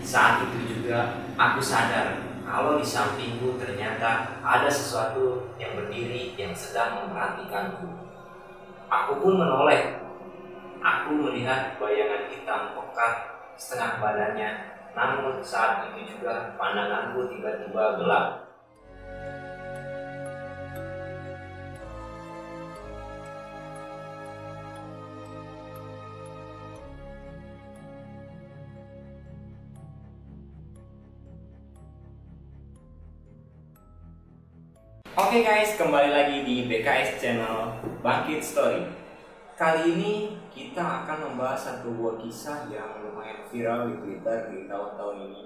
Saat itu juga aku sadar kalau di sampingku ternyata ada sesuatu yang berdiri yang sedang memperhatikanku. Aku pun menoleh. Aku melihat bayangan hitam pekat setengah badannya, namun saat itu juga pandanganku tiba-tiba gelap. Oke guys, kembali lagi di BKS Channel Bangkit Story. Kali ini kita akan membahas satu buah kisah yang lumayan viral di Twitter di tahun-tahun ini,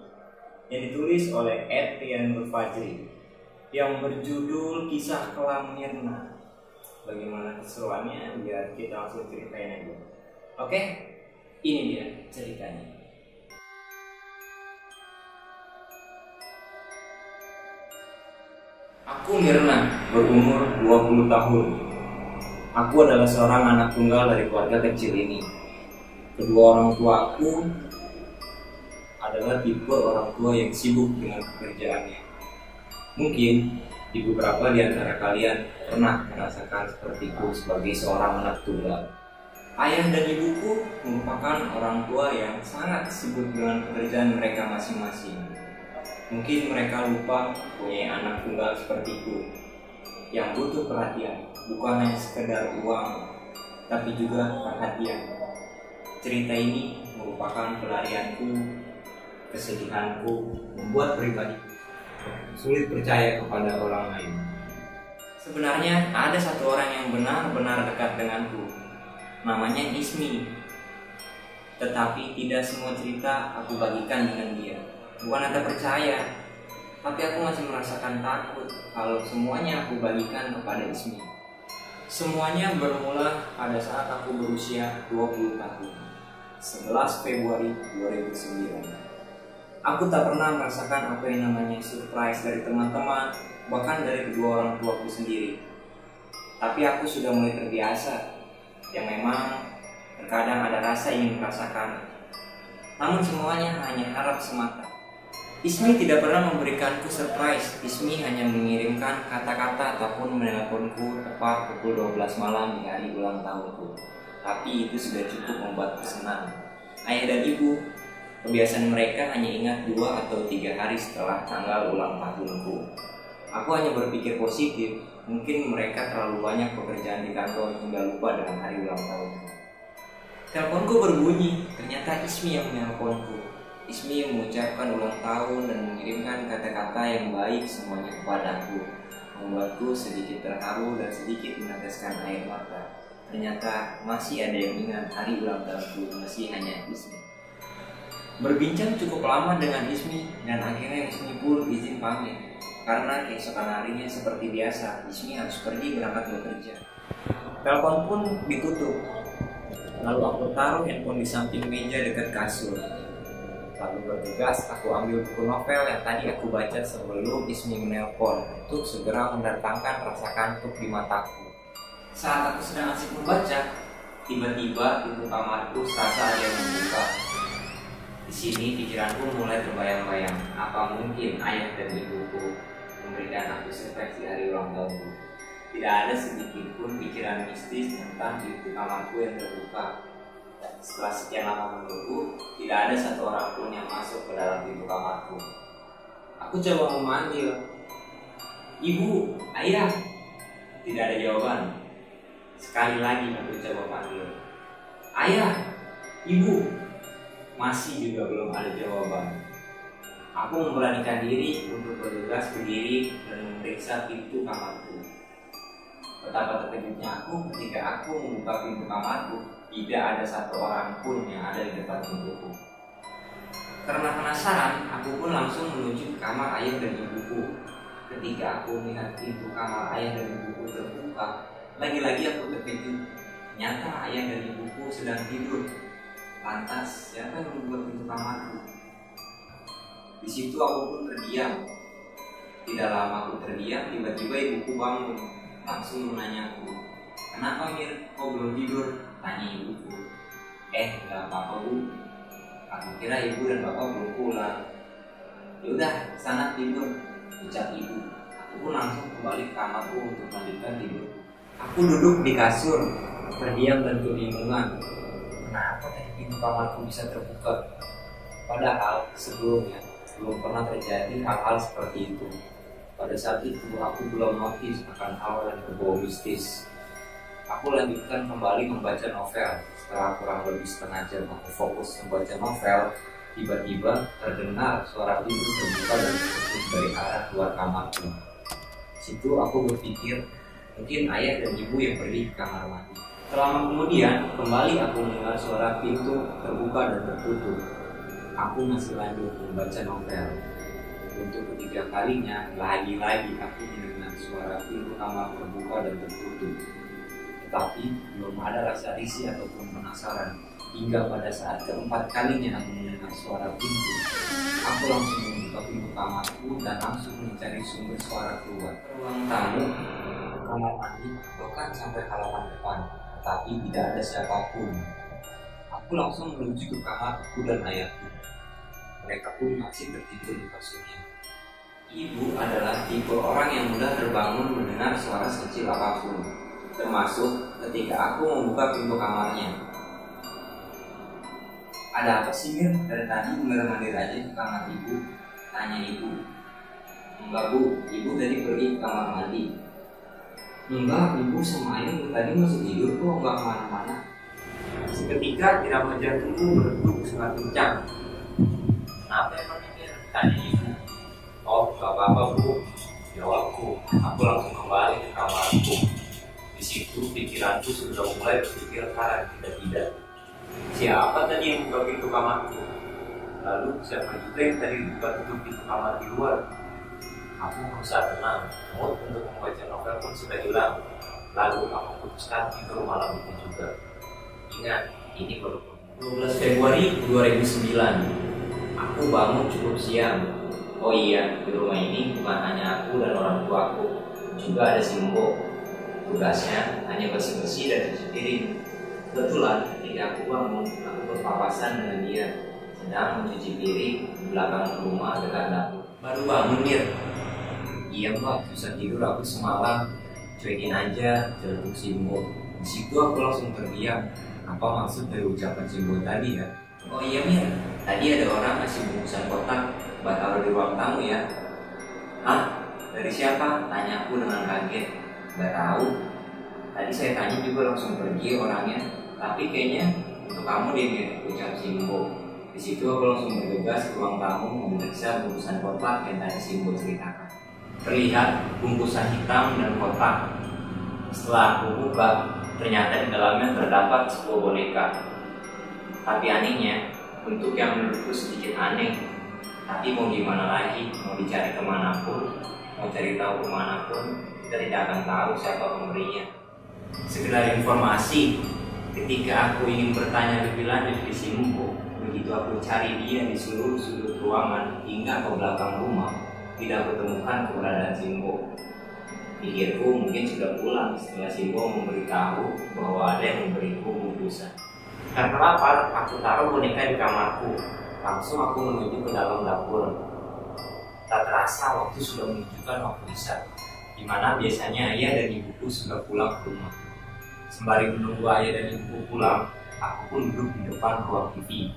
yang ditulis oleh @rian Fajri yang berjudul Kisah Kelam Mirna. Bagaimana keseruannya? Biar kita langsung ceritain aja. Oke, ini dia ceritanya. Aku Mirna, berumur 20 tahun. Aku adalah seorang anak tunggal dari keluarga kecil ini. Kedua orang tua aku adalah tipe orang tua yang sibuk dengan pekerjaannya. Mungkin di beberapa di antara kalian pernah merasakan sepertiku sebagai seorang anak tunggal. Ayah dan ibuku merupakan orang tua yang sangat sibuk dengan pekerjaan mereka masing-masing. Mungkin mereka lupa punya anak tunggal sepertiku yang butuh perhatian, bukan hanya sekedar uang, tapi juga perhatian. Cerita ini merupakan pelarianku, kesedihanku, membuat pribadi sulit percaya kepada orang lain. Sebenarnya ada satu orang yang benar-benar dekat denganku, namanya Ismi. Tetapi tidak semua cerita aku bagikan dengan dia. Bukan Anda percaya, tapi aku masih merasakan takut kalau semuanya aku bagikan kepada Ismi. Semuanya bermula pada saat aku berusia 20 tahun, 11 Februari 2009. Aku tak pernah merasakan apa yang namanya surprise dari teman-teman, bahkan dari kedua orang tuaku sendiri. Tapi aku sudah mulai terbiasa, yang memang terkadang ada rasa ingin merasakan. Namun semuanya hanya harap semata. Ismi tidak pernah memberikanku surprise. Ismi hanya mengirimkan kata-kata ataupun menelponku tepat pukul 12 malam di hari ulang tahunku. Tapi itu sudah cukup membuatku senang. Ayah dan ibu, kebiasaan mereka hanya ingat 2 atau 3 hari setelah tanggal ulang tahunku. Aku hanya berpikir positif. Mungkin mereka terlalu banyak pekerjaan di kantor hingga lupa dengan hari ulang tahunku. Teleponku berbunyi. Ternyata Ismi yang menelponku. Ismi mengucapkan ulang tahun dan mengirimkan kata-kata yang baik semuanya kepadaku, membuatku sedikit terharu dan sedikit meneteskan air mata. Ternyata masih ada yang ingat hari ulang tahunku, masih hanya Ismi. Berbincang cukup lama dengan Ismi dan akhirnya Ismi pun izin pamit karena keesokan harinya seperti biasa Ismi harus pergi berangkat bekerja. Telepon pun ditutup. Lalu aku taruh handphone di samping meja dekat kasur. Lalu bergegas aku ambil buku novel yang tadi aku baca sebelum Ismi menelpon untuk segera mendatangkan rasa kantuk di mataku. Saat aku sedang asik membaca, tiba-tiba pintu kamarku serasa ada yang membuka. Di sini pikiranku mulai terbayang-bayang, apa mungkin ayah dan ibuku memberikan aku surprise di hari ulang tahunku. Tidak ada sedikit pun pikiran mistis tentang pintu kamarku yang terbuka. Setelah sekian lama menunggu, tidak ada satu orang pun yang masuk ke dalam pintu kamarku. Aku coba memanggil, "Ibu, ayah." Tidak ada jawaban. Sekali lagi aku coba panggil, "Ayah, ibu." Masih juga belum ada jawaban. Aku memberanikan diri untuk bergegas berdiri dan memeriksa pintu kamarku. Betapa terkejutnya aku ketika aku membuka pintu kamarku. Tidak ada satu orang pun yang ada di depan pintuku. Karena penasaran, aku pun langsung menuju ke kamar ayah dan ibuku. Ketika aku melihat pintu kamar ayah dan ibuku terbuka, lagi-lagi aku terkejut. Ternyata ayah dan ibuku sedang tidur. Lantas, siapa yang membuka pintu kamarku? Di situ aku pun terdiam. Tidak lama aku terdiam, tiba-tiba ibuku bangun, langsung menanyaku, "Kenapa Mir, kau belum tidur?" Tanya ibuku. Gak apa-apa bu, Aku kira ibu dan bapak belum pulang. Yaudah, sana tidur, ucap ibu. Aku pun langsung kembali ke kamarku untuk melanjutkan tidur. Aku duduk di kasur, terdiam dan kebingungan. Kenapa tadi pintu kamarku bisa terbuka? Padahal sebelumnya belum pernah terjadi hal-hal seperti itu. Pada saat itu aku belum notice akan hal yang berbau mistis. Aku lanjutkan kembali membaca novel. Setelah kurang lebih setengah jam aku fokus membaca novel, tiba-tiba terdengar suara pintu terbuka dan tertutup dari arah luar kamarku. Situ aku berpikir mungkin ayah dan ibu yang pergi ke kamar mandi. Selama kemudian kembali aku mendengar suara pintu terbuka dan tertutup. Aku masih lanjut membaca novel. Untuk ketiga kalinya, lagi-lagi aku mendengar suara pintu kamar terbuka dan tertutup. Tetapi belum ada rasa risih ataupun penasaran. Hingga pada saat keempat kalinya aku mendengar suara pintu, aku langsung membuka pintu kamarku dan langsung mencari sumber suara keluar. Ruang tamu, kamar mandi, bahkan sampai halaman depan, tetapi tidak ada siapapun. Aku langsung menuju ke kamarku dan ayahku. Mereka pun masih tertidur di kasurnya. Ibu adalah tipe orang yang mudah terbangun mendengar suara sekecil apapun, termasuk ketika aku membuka pintu kamarnya. Ada apa sih Mir? Dari tadi mandir aja ke kamar ibu, tanya ibu. Enggak bu, ibu tadi pergi ke kamar mandi. Enggak, ibu sama ayah tadi masih tidur kok, enggak kemana-mana. Seketika irama jantungku berdetak sangat kencang. Kenapa emang Mir? Tanya ibu. Oh, gak apa-apa bu, jawabku. Aku langsung kembali ke kamarku. Di situ pikiranku sudah mulai berpikir karena tidak. Siapa tadi yang buka pintu kamarku? Lalu siapa juga yang tadi buka tutup pintu kamar di luar? Aku berusaha tenang, mood untuk membaca novel pun sudah hilang. Lalu aku putuskan tidur malam itu juga. Ingat, ini baru 12 Februari 2009. Aku bangun cukup siang. Oh iya, di rumah ini bukan hanya aku dan orang tuaku, juga ada Simbo. Tugasnya hanya bersih-bersih dan cuci piring. Kebetulan ketika aku bangun, aku berpapasan dengan dia sedang mencuci piring di belakang rumah dekat dapur. Baru bangun Mir? Iya mbak, susah tidur aku semalam. Cuekin aja, jatuh Simbo. Di situ aku langsung terdiam. Apa maksud dari ucapan Simbo tadi ya? Oh iya Mir, tadi ada orang ngasih bungkusan kotak buat taruh di ruang tamu ya. Hah? Dari siapa? Tanya aku dengan kaget. Gak tahu. Tadi saya tanya juga langsung pergi orangnya. Tapi kayaknya untuk kamu deh Mir, ucap Simbo. Di situ aku langsung bergegas ke ruang tamu memeriksa bungkusan kotak yang tadi Simbo ceritakan. Terlihat bungkusan hitam dan kotak. Setelah aku buka, ternyata di dalamnya terdapat sebuah boneka. Tapi anehnya, bentuk yang menurutku sedikit aneh. Tapi mau gimana lagi, mau dicari kemanapun, mau cari tahu kemanapun, kita tidak akan tahu siapa pemberinya. Sekedar informasi, ketika aku ingin bertanya lebih lanjut di Simbo, begitu aku cari dia di seluruh sudut ruangan hingga ke belakang rumah, tidak ketemukan keberadaan Simbo. Pikirku mungkin sudah pulang setelah Simbo memberitahu bahwa ada yang memberiku bungkusan. Karena lapar, aku taruh boneka di kamarku. Langsung aku menuju ke dalam dapur. Tak terasa waktu sudah menunjukkan waktu isya, di mana biasanya ayah dan ibuku sudah pulang ke rumah. Sembari menunggu ayah dan ibuku pulang, aku pun duduk di depan ruang TV.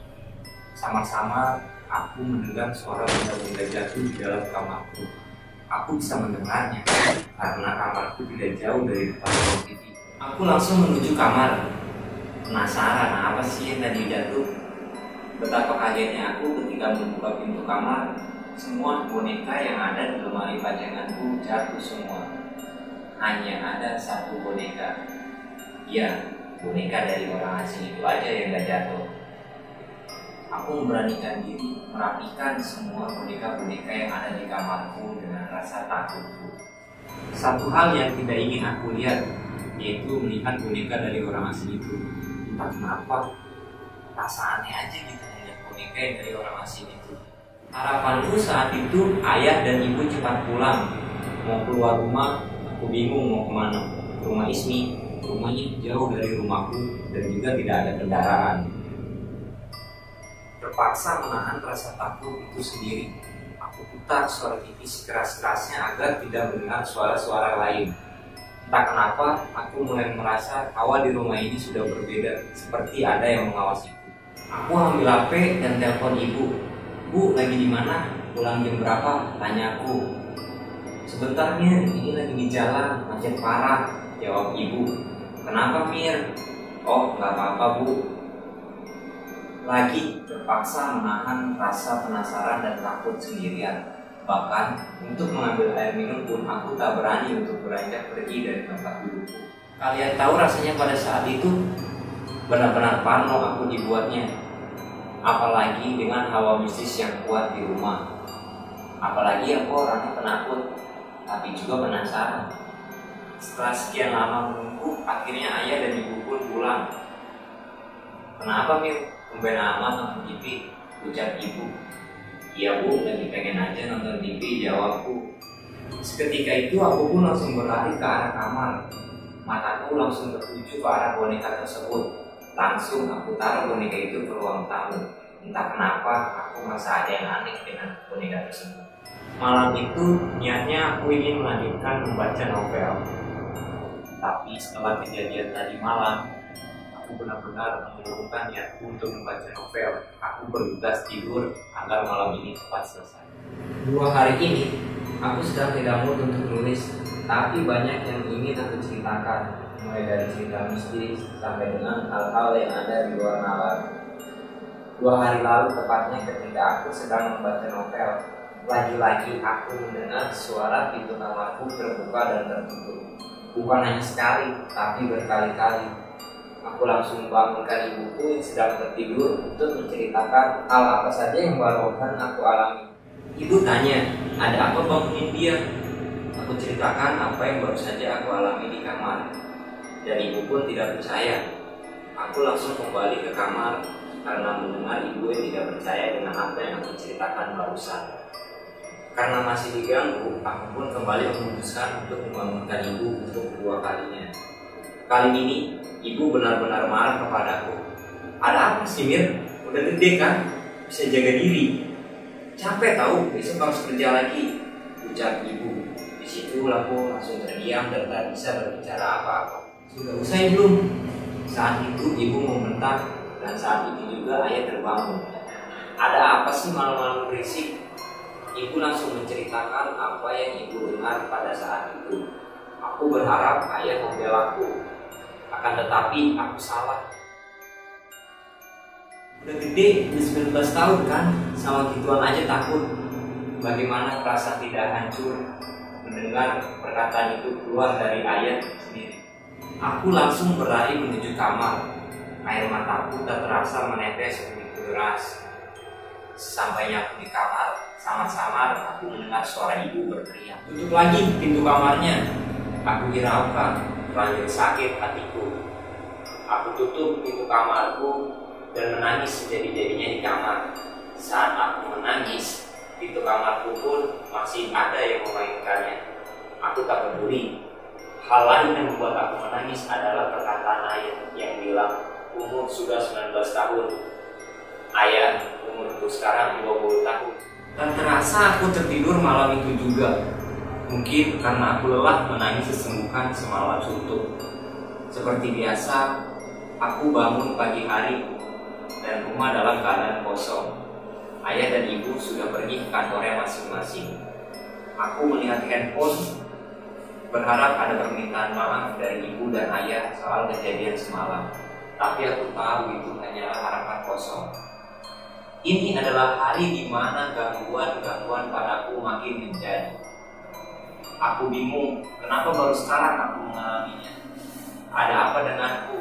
Sama-sama aku mendengar suara benda-benda jatuh di dalam kamarku. Aku bisa mendengarnya karena kamarku tidak jauh dari depan ruang TV. Aku langsung menuju kamar. Penasaran apa sih yang tadi jatuh? Betapa kagetnya aku ketika membuka pintu kamar. Semua boneka yang ada di lemari pajanganku jatuh semua. Hanya ada satu boneka. Ya, boneka dari orang asing itu aja yang gak jatuh. Aku memberanikan diri merapikan semua boneka-boneka yang ada di kamarku dengan rasa takutku. Satu hal yang tidak ingin aku lihat, yaitu melihat boneka dari orang asing itu. Entah kenapa, rasa aneh aja gitu melihat boneka yang dari orang asing itu. Harapanku saat itu ayah dan ibu cepat pulang. Mau keluar rumah, aku bingung mau kemana. Rumah Ismi, rumahnya jauh dari rumahku dan juga tidak ada kendaraan. Terpaksa menahan rasa takut itu sendiri. Aku putar suara TV sekeras-kerasnya agar tidak mendengar suara-suara lain. Entah kenapa, aku mulai merasa hawa di rumah ini sudah berbeda, seperti ada yang mengawasiku. Aku ambil HP dan telepon ibu. Bu, lagi di mana? Pulang jam berapa? Tanya aku. Sebentar Mir, ini lagi di jalan, macet parah, jawab ibu. Kenapa Mir? Oh, nggak apa-apa Bu. Lagi terpaksa menahan rasa penasaran dan takut sendirian. Bahkan untuk mengambil air minum pun aku tak berani untuk beranjak pergi dari tempat dudukku. Kalian tahu rasanya pada saat itu benar-benar parno aku dibuatnya. Apalagi dengan hawa mistis yang kuat di rumah. Apalagi aku orangnya penakut, tapi juga penasaran. Setelah sekian lama menunggu, akhirnya ayah dan ibu pun pulang. Kenapa Mir? Tumben amat nonton TV, ucap ibu. Iya Bu, lagi pengen aja nonton TV, jawabku. Seketika itu aku pun langsung berlari ke arah kamar. Mataku langsung tertuju ke arah boneka tersebut. Langsung aku taruh boneka itu ke ruang tamu. Entah kenapa aku merasa ada yang aneh dengan boneka tersebut. Malam itu niatnya aku ingin melanjutkan membaca novel. Tapi setelah kejadian tadi malam, aku benar-benar mengurungkan niatku untuk membaca novel. Aku bergegas tidur agar malam ini cepat selesai. 2 hari ini, aku sedang tidak mood untuk menulis, tapi banyak yang ingin aku ceritakan, mulai dari cerita mistis sampai dengan hal-hal yang ada di luar nalar. 2 hari lalu tepatnya ketika aku sedang membaca novel, lagi-lagi aku mendengar suara pintu kamarku terbuka dan tertutup. Bukan hanya sekali, tapi berkali-kali. Aku langsung bangunkan ibuku yang sedang tertidur untuk menceritakan hal apa saja yang barusan aku alami. Ibu tanya, ada apa bangunin dia? Aku ceritakan apa yang baru saja aku alami di kamar. Dan ibu pun tidak percaya. Aku langsung kembali ke kamar karena mendengar ibu yang tidak percaya dengan apa yang aku ceritakan barusan. Karena masih diganggu, aku pun kembali memutuskan untuk membangunkan ibu untuk kedua kalinya. Kali ini, ibu benar-benar marah kepadaku. Ada apa sih Mir? Udah gede kan? Bisa jaga diri. Capek tahu, besok harus kerja lagi, ucap ibu. Di situ aku langsung terdiam dan tak bisa berbicara apa-apa. Sudah usai belum? Saat itu ibu membentak dan saat itu juga ayah terbangun. Ada apa sih malam-malam berisik? Ibu langsung menceritakan apa yang ibu dengar pada saat itu. Aku berharap ayah membelaku. Akan tetapi aku salah. Udah gede, udah 19 tahun kan, sama gituan aja takut. Bagaimana perasaan tidak hancur mendengar perkataan itu keluar dari ayah sendiri. Aku langsung berlari menuju kamar. Air mataku tak terasa menetes begitu deras. Sesampainya aku di kamar, sama-sama aku mendengar suara ibu berteriak. Tutup lagi pintu kamarnya. Aku hiraukan, terlanjur sakit hatiku. Aku tutup pintu kamarku dan menangis sejadi-jadinya di kamar. Saat aku menangis, pintu kamarku pun masih ada yang memainkannya. Aku tak peduli. Hal lain yang membuat aku menangis adalah perkataan ayah yang bilang umur sudah 19 tahun. Ayah, umurku sekarang 20 tahun. Dan terasa aku tertidur malam itu juga. Mungkin karena aku lelah menangis sesenggukan semalam suntuk. Seperti biasa, aku bangun pagi hari dan rumah dalam keadaan kosong. Ayah dan ibu sudah pergi ke kantornya masing-masing. Aku melihat handphone, berharap ada permintaan maaf dari ibu dan ayah soal kejadian semalam. Tapi aku tahu itu hanyalah harapan kosong. Ini adalah hari di mana gangguan-gangguan padaku makin menjadi. Aku bingung, kenapa baru sekarang aku mengalaminya? Ada apa denganku?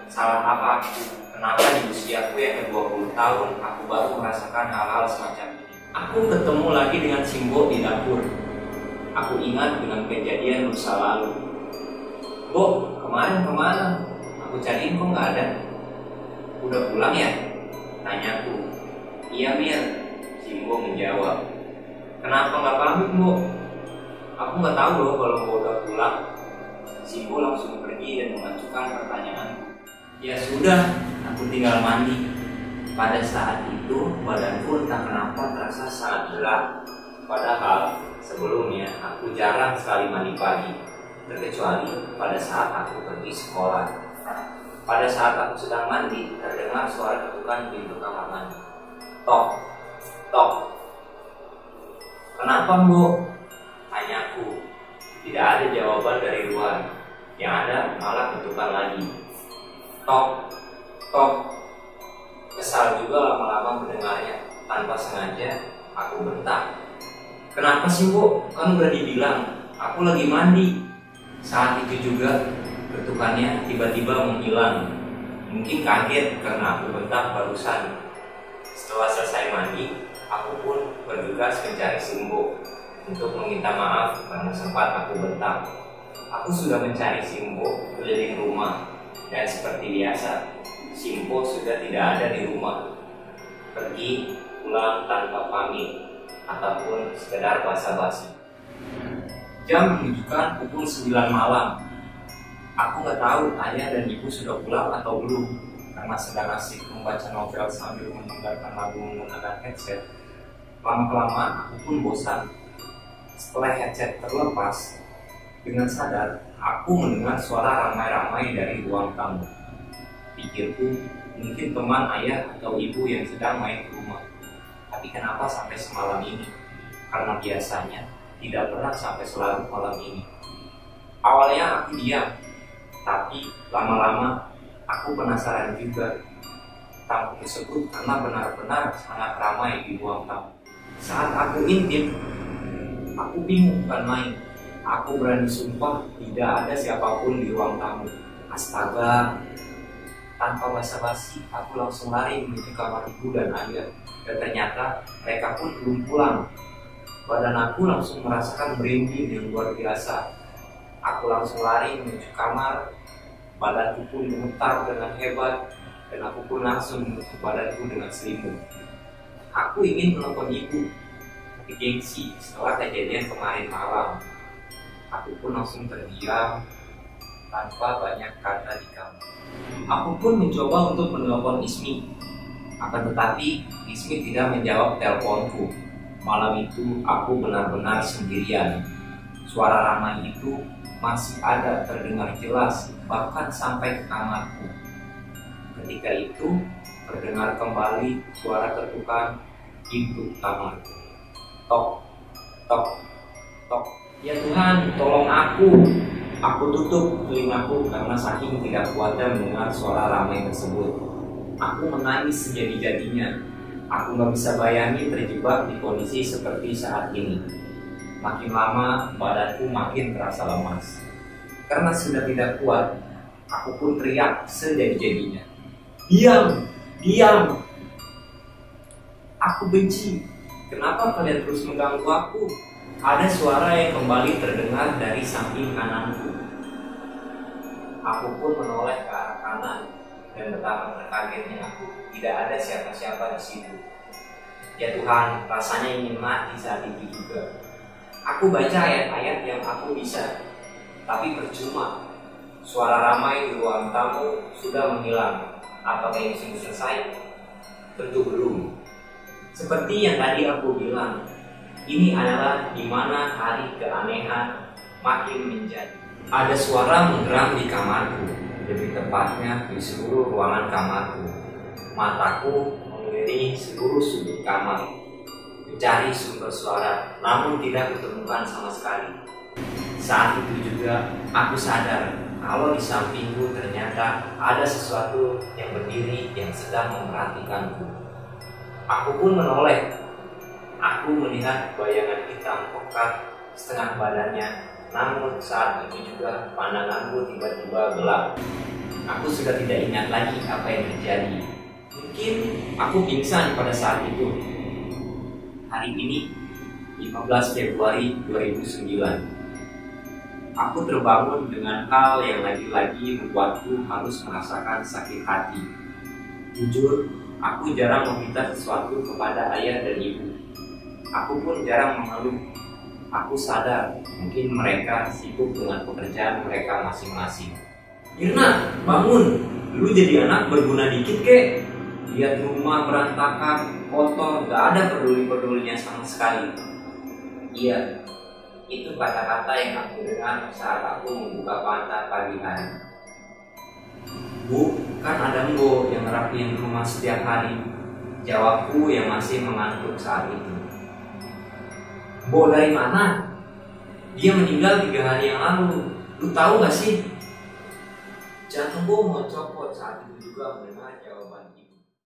Salah apa aku? Kenapa di usiaku yang ke-20 tahun aku baru merasakan hal-hal semacam ini? Aku ketemu lagi dengan Simbo di dapur. Aku ingat dengan kejadian lusa lalu. Bo, kemarin kemana? Aku cariin kok nggak ada. Udah pulang ya? Tanyaku. Iya Mir, Simbo menjawab. Kenapa nggak pamit Bo? Aku nggak tahu loh kalau Bo udah pulang. Simbo langsung pergi dan mengajukan pertanyaanku. Ya sudah, aku tinggal mandi. Pada saat itu badanku entah kenapa terasa sangat berat. Padahal sebelumnya aku jarang sekali mandi pagi, terkecuali pada saat aku pergi sekolah. Pada saat aku sedang mandi, terdengar suara ketukan pintu kamar mandi. Tok, tok. Kenapa, Bu? Tanyaku. Tidak ada jawaban dari luar. Yang ada malah ketukan lagi. Tok, tok. Kesal juga lama-lama mendengarnya. Tanpa sengaja, aku bentak. Kenapa sih, Bu? Kan udah dibilang, aku lagi mandi. Saat itu juga, ketukannya tiba-tiba menghilang. Mungkin kaget karena aku bentak barusan. Setelah selesai mandi, aku pun bergegas mencari Simbo untuk meminta maaf karena sempat aku bentak. Aku sudah mencari Simbo keliling rumah dan seperti biasa, Simbo sudah tidak ada di rumah. Pergi pulang tanpa pamit ataupun sekedar basa-basi. Jam menunjukkan pukul 9 malam. Aku nggak tahu ayah dan ibu sudah pulang atau belum karena sedang asik membaca novel sambil mendengarkan lagu menggunakan headset. Lama-kelamaan aku pun bosan. Setelah headset terlepas, dengan sadar aku mendengar suara ramai-ramai dari ruang tamu. Pikirku, mungkin teman ayah atau ibu yang sedang main ke rumah. Tapi kenapa sampai semalam ini? Karena biasanya tidak pernah sampai selalu malam ini. Awalnya aku diam, tapi lama-lama aku penasaran juga. Tamu tersebut karena benar-benar sangat ramai di ruang tamu. Saat aku intip, aku bingung bukan main. Aku berani sumpah tidak ada siapapun di ruang tamu. Astaga, tanpa basa-basi aku langsung lari menuju kamar ibu dan ayah. Dan ternyata mereka pun belum pulang. Badan aku langsung merasakan merinding yang luar biasa. Aku langsung lari menuju kamar. Badanku pun gemetar dengan hebat. Dan aku pun langsung menutup badanku dengan selimut. Aku ingin menelpon ibu, tapi gengsi setelah kejadian kemarin malam. Aku pun langsung terdiam tanpa banyak kata di kamar. Aku pun mencoba untuk menelpon Ismi. Akan tetapi Ismi tidak menjawab teleponku. Malam itu aku benar-benar sendirian. Suara ramai itu masih ada terdengar jelas, bahkan sampai ke kamarku. Ketika itu terdengar kembali suara ketukan pintu kamarku. Tok, tok, tok. Ya Tuhan, tolong aku. Aku tutup telingaku karena saking tidak kuatnya mendengar suara ramai tersebut. Aku menangis sejadi-jadinya. Aku gak bisa bayangin terjebak di kondisi seperti saat ini. Makin lama badanku makin terasa lemas. Karena sudah tidak kuat, aku pun teriak sejadi-jadinya. Diam, diam. Aku benci. Kenapa kalian terus mengganggu aku? Ada suara yang kembali terdengar dari samping kananku. Aku pun menoleh ke arah kanan dan betapa terkagetnya aku. Tidak ada siapa-siapa di situ. Ya Tuhan, rasanya ingin mati saat itu juga. Aku baca ayat-ayat yang aku bisa, tapi percuma. Suara ramai di ruang tamu sudah menghilang. Apakah ini sudah selesai? Tentu belum. Seperti yang tadi aku bilang, ini adalah di mana hari keanehan makin menjadi. Ada suara menggeram di kamarku, lebih tepatnya di seluruh ruangan kamarku. Mataku mengelilingi seluruh sudut kamar, mencari sumber suara, namun tidak kutemukan sama sekali. Saat itu juga aku sadar kalau di sampingku ternyata ada sesuatu yang berdiri yang sedang memperhatikanku. Aku pun menoleh. Aku melihat bayangan hitam pekat setengah badannya. Namun saat itu juga pandanganku tiba-tiba gelap. Aku sudah tidak ingat lagi apa yang terjadi. Mungkin aku pingsan pada saat itu. Hari ini 15 Februari 2009. Aku terbangun dengan hal yang lagi-lagi membuatku harus merasakan sakit hati. Jujur, aku jarang meminta sesuatu kepada ayah dan ibu. Aku pun jarang mengeluh. Aku sadar mungkin mereka sibuk dengan pekerjaan mereka masing-masing. Mirna, bangun! Lu jadi anak berguna dikit kek. lihat rumah berantakan, kotor, gak ada peduli-pedulinya sama sekali. Iya, itu kata-kata yang aku dengar saat aku membuka mata pagi hari. Bu, kan ada Mbo yang ngerapiin rumah setiap hari. Jawabku yang masih mengantuk saat itu. Mbo dari mana? Dia meninggal 3 hari yang lalu. Lu tahu gak sih? Jantung Mbo mau copot saat itu juga mendengar